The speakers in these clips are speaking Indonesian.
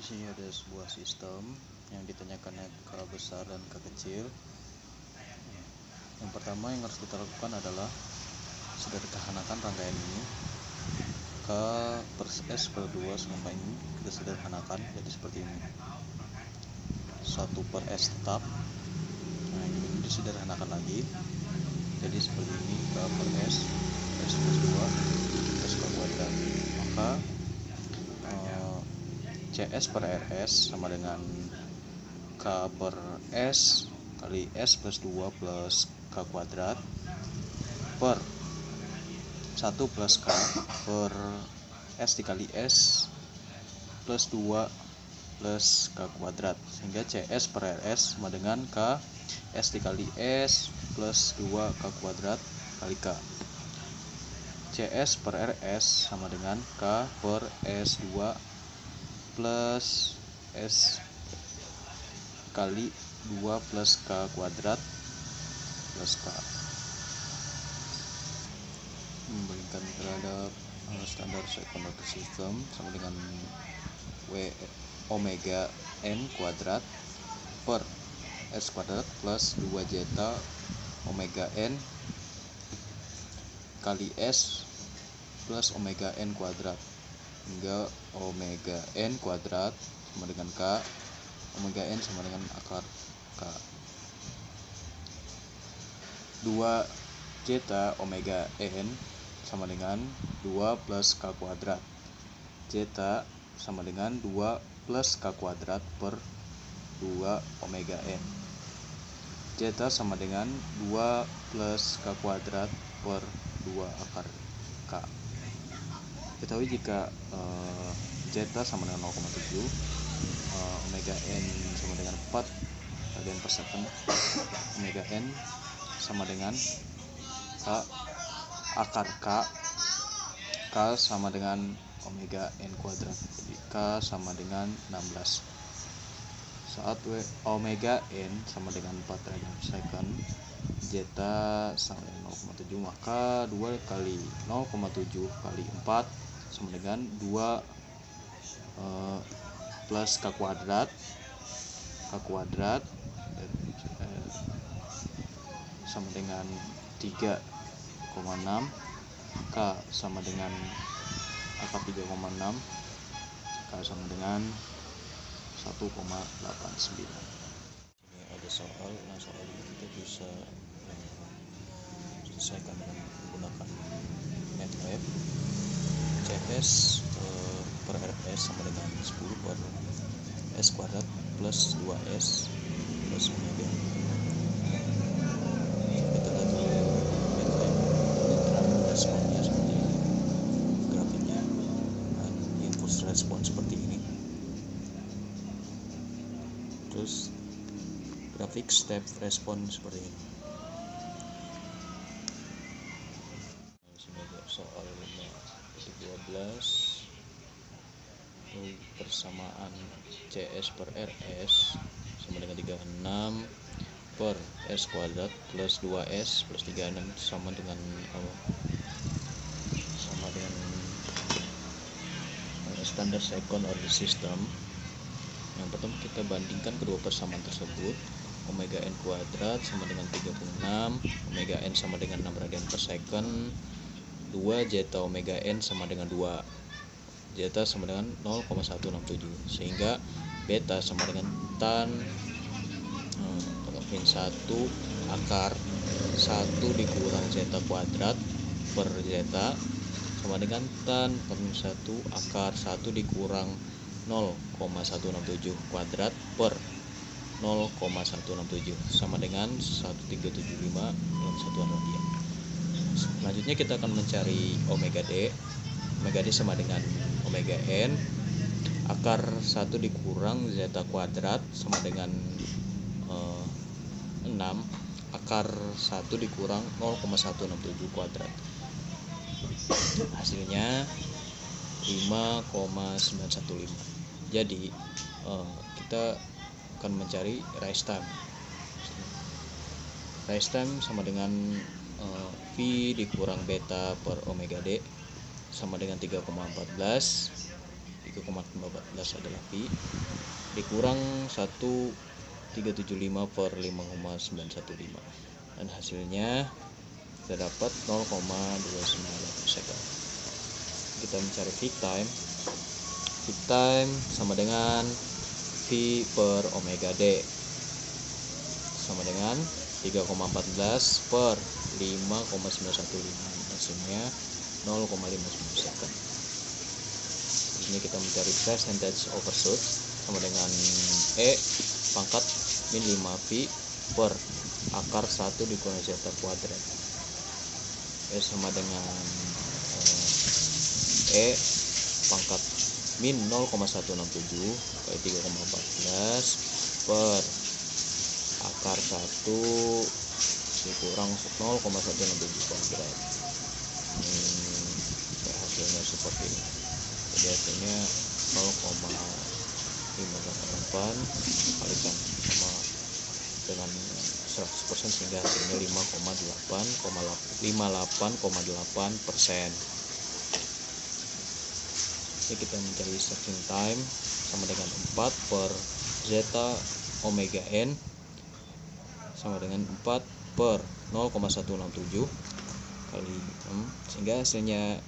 sini ada sebuah sistem yang ditanyakan K besar dan K kecil. Yang pertama yang harus kita lakukan adalah sederhanakan rangkaian ini. K per S per 2 sama ini kita sederhanakan jadi seperti ini. 1 per S tetap. Nah, ini disederhanakan lagi jadi seperti ini. K per S plus 2 S per kuadrat. Maka CS per RS sama dengan K per S kali S plus 2 plus K kuadrat per 1 plus K per S dikali S plus 2 plus K kuadrat, sehingga CS per RS sama dengan K S dikali S plus 2 K kuadrat kali K. CS per RS sama dengan K per S2 plus S kali 2 plus K kuadrat plus K. Membandingkan terhadap standar second order system sama dengan W omega N kuadrat per S kuadrat plus 2 zeta omega N kali S plus omega N kuadrat, hingga omega N kuadrat sama dengan K, omega N sama dengan akar K. 2 zeta omega N sama dengan 2 plus K kuadrat. Zeta sama dengan 2 plus K kuadrat per 2 omega N. Zeta sama dengan 2 plus K kuadrat per 2 akar K. Ketahui jika zeta sama dengan 0,7, omega N sama dengan 4 radian per second, omega N sama dengan K akar K, K sama dengan omega N kuadrat, jadi K sama dengan 16. Saat omega N sama dengan 4 radian per second, zeta sama dengan 0,7, maka 2 kali 0,7 kali 4 sama dengan 2 plus K kuadrat, sama dengan 3,6, K sama dengan akar 3,6, K sama dengan 1,89. Ini ada soal. Nah, soal ini kita bisa selesaikan dengan menggunakan MATLAB. CS per RS sama dengan 10 per S kuadrat plus 2S plus omega. Kita lihat MATLAB responnya seperti ini, grafiknya input respon seperti ini, terus grafik step respon seperti ini. Sini ada soal 12, persamaan CS per RS sama dengan 36 per S kuadrat plus 2S plus 36 sama dengan standar second order system. Yang pertama kita bandingkan kedua persamaan tersebut. Omega N kuadrat sama dengan 36, omega N sama dengan 6 radian per second, 2 zeta omega N sama dengan 2, zeta sama dengan 0,167, sehingga beta sama dengan tan min 1 akar 1 dikurang zeta kuadrat per zeta sama dengan tan min 1 akar 1 dikurang 0,167 kuadrat per 0,167 sama dengan 1375 dalam satuan radian. Selanjutnya kita akan mencari omega D. Omega D sama dengan omega N akar 1 dikurang zeta kuadrat sama dengan 6 akar 1 dikurang 0,167 kuadrat. Hasilnya 5,915. Jadi kita akan mencari rise time. Rise time sama dengan V dikurang beta per omega D sama dengan 3,14 3,14 adalah pi dikurang 1375 per 5,915, dan hasilnya kita dapat 0,298 second. Kita mencari peak time. Peak time sama dengan V per omega D sama dengan 3,14 per 5,915, hasilnya 0,59 second. Di sini kita mencari percentage overshoot sama dengan E pangkat min 5 pi per akar 1 dikurang zeta kuadrat. E sama dengan E pangkat min 0,167 kali 3,14 per akar 1 dikurang 0,167 kuadrat. Hasilnya seperti ini. Jadi hasilnya 0,588 kalikan sama dengan 100% sehingga hasilnya 58,8%. Ini kita mencari starting time sama dengan 4 per zeta omega n sama dengan 4 per 0,167 kali 6, sehingga hasilnya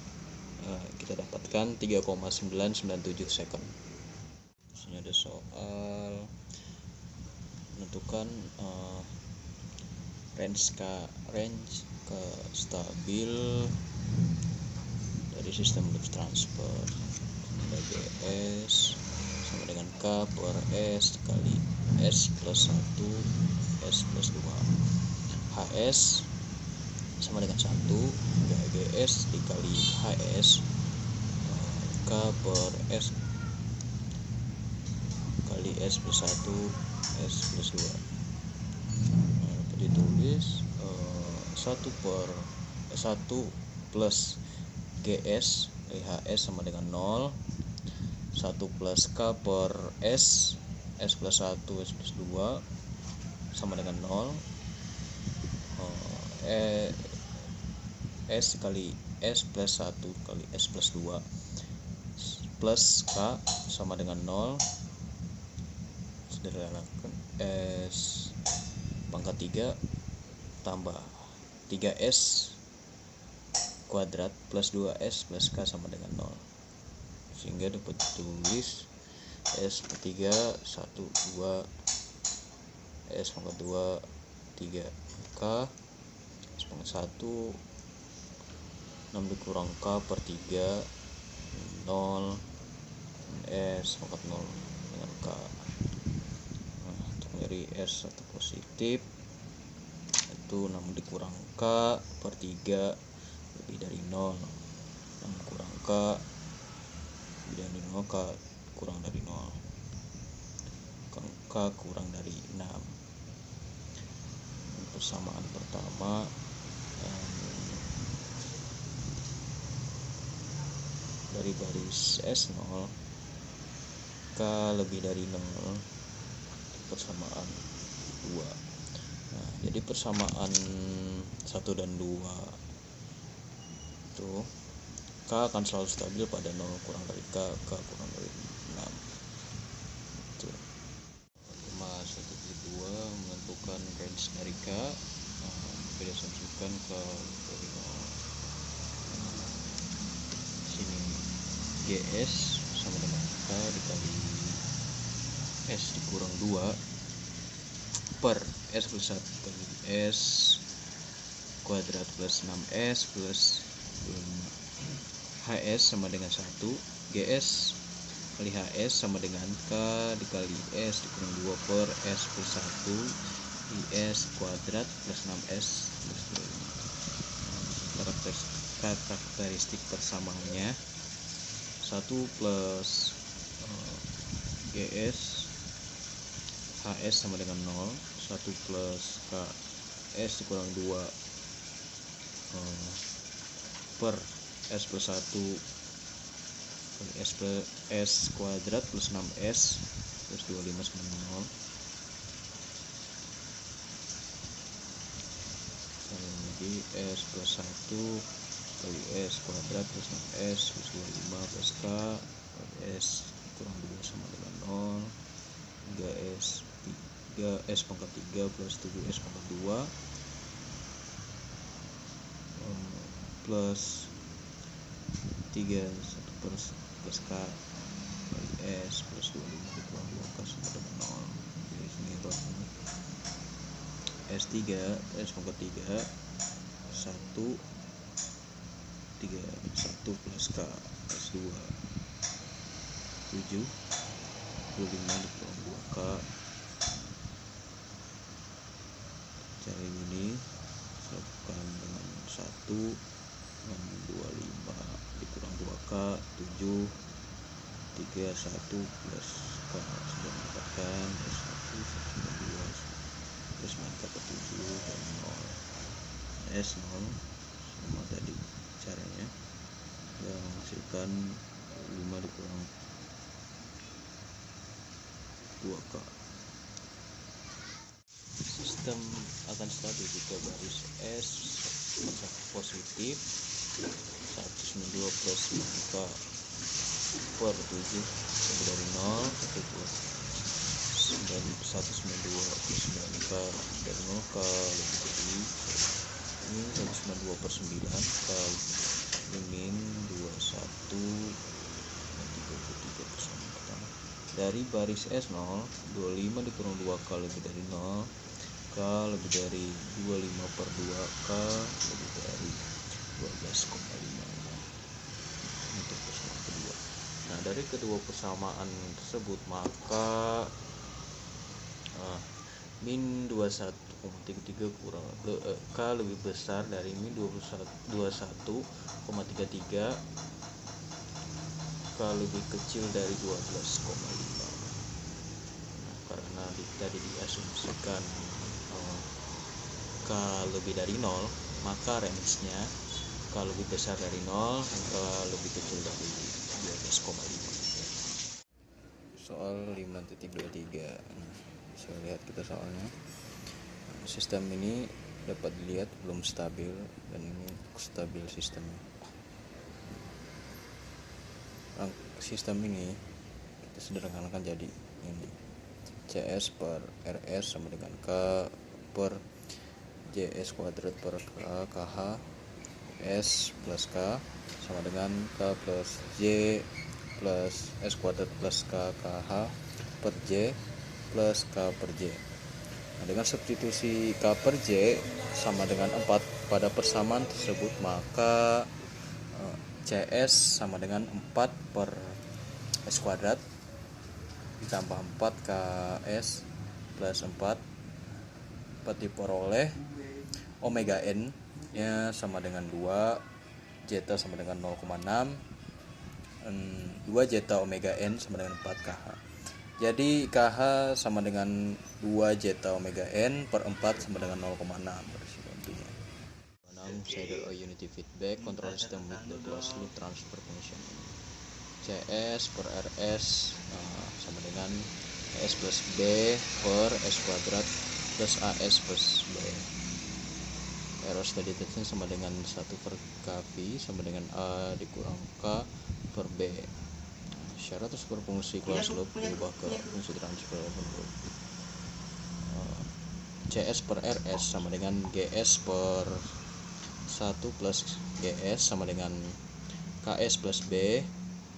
kita dapatkan 3,997 second. Sini ada soal menentukan range ke stabil dari sistem loop transfer. GS sama dengan K per S kali S plus 1 S plus 2, HS sama dengan 1 GS dikali HS K per S kali S plus 1 S plus 2. Dapat ditulis 1 plus GS kali HS sama dengan 0, 1 plus K per S plus 1 S plus 2 sama dengan 0, S kali S plus 1 kali S plus 2 plus K sama dengan 0, sederhanakan S pangkat 3 tambah 3S kuadrat plus 2S plus K sama dengan 0, sehingga dapat ditulis S per 3 1 2 S pangkat 2 3 K S pangkat 1 6 dikurang K per 3 0 S pangkat 0 dengan K. Untuk mencari S satu positif itu 6 dikurang K per 3 lebih dari 0, 6 kurang K lebih dari 0, K kurang dari 0, K kurang dari 6. Persamaan pertama dari baris S0 K lebih dari 0 persamaan 2. Nah, jadi persamaan 1 dan 2 itu K akan selalu stabil pada 0 kurang dari K kurang dari 6. Itu. Tema 1.2 menentukan range dari K. Kita asumsikan ke sini GS sama dengan K dikali S dikurang 2 per S plus 1 kali S kuadrat plus 6S plus 5 HS sama dengan 1, GS kali HS sama dengan K dikali S dikurang 2 per S plus 1 IS kuadrat plus 6S plus 2. Karakteristik persamaannya 1 plus GS HS sama dengan 0, 1 plus KS dikurang 2 per S plus 1 S plus S kuadrat plus 6S plus 25 sama dengan 0. Lagi S plus 1 kali S kuadrat plus 6S plus 25 plus K S kurang 2 sama dengan 0. 3S pangkat 3 plus 7S pangkat 2 plus 3 1 plus K kali S plus 25 dikurang 2K sama dengan 0. Jadi ini rotnya S3 pangkat 3 1 plus K S2 7 25 dikurang 2K. Cara ini lakukan dengan 1 dan 25 dikurang 2K 7 3 1 plus K sudah mendapatkan S1 1 plus K per 7 dan 0 S0 sama tadi caranya yang menghasilkan 5 dikurang 2K. Sistem akan stabil jika baris S positif 192 plus 5K per 7 lebih dari 0 dan 192 plus 9K dari 0K lebih dari ini 192 per 9 kali min 21 dan 33 persen pertama. Dari baris S0 25 dikurang 2K lebih dari 0, K lebih dari 25 per 2K lebih dari 12,5 untuk persamaan kedua. Nah, dari kedua persamaan tersebut maka min 21,33 kurang K lebih besar dari min 21,33, K lebih kecil dari 12,5. Nah, karena tadi diasumsikan K lebih dari 0, maka range-nya K lebih besar dari 0 dan K lebih kecil dari 12,5. Soal 5.23. Bisa lihat kita soalnya. Sistem ini dapat dilihat belum stabil dan ini stabil sistemnya. Sistem ini kita sederhanakan jadi ini CS per RS sama dengan K per JS kuadrat per KH S plus K sama dengan K plus J plus S kuadrat plus K KH per J plus K per J. Nah, dengan substitusi K per J sama dengan 4 pada persamaan tersebut, maka CS sama dengan 4 per S kuadrat ditambah 4 KS plus 4 diperoleh omega N nya sama dengan 2, zeta sama dengan 0,6, 2 zeta omega N sama dengan 4 KH. Jadi KH sama dengan 2 zeta omega N per 4 sama dengan 0,6 intinya. 6 saddle or unity feedback control system with the closed loop transfer function. CS per RS sama dengan S plus B per S kuadrat plus AS plus B. Error steady state sama dengan 1 per KV sama dengan A dikurang K per B. Syarat superfungsi closed loop diubah ke fungsi transfer open loop. CS per RS sama dengan GS per 1 plus GS sama dengan KS plus B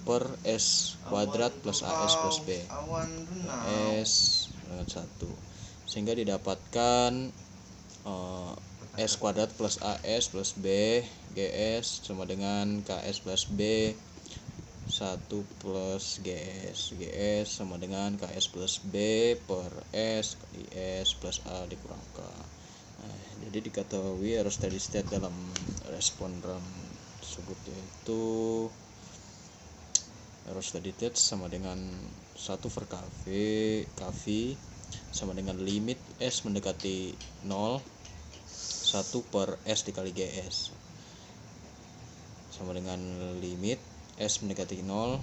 per S kuadrat plus AS plus B. S dengan 1 sehingga didapatkan S kuadrat plus AS plus B GS sama dengan KS plus B 1 plus GS sama dengan KS plus B per S kali S plus A dikurang K. Nah, jadi diketahui error steady state dalam respon RAM tersebut yaitu error steady state sama dengan 1 per KV sama dengan limit S mendekati 0 1 per S dikali GS sama dengan limit S mendekati 0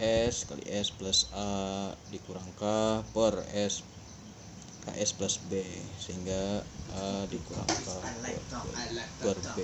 S kali S plus A dikurang K per S KS plus B sehingga A dikurang K per B.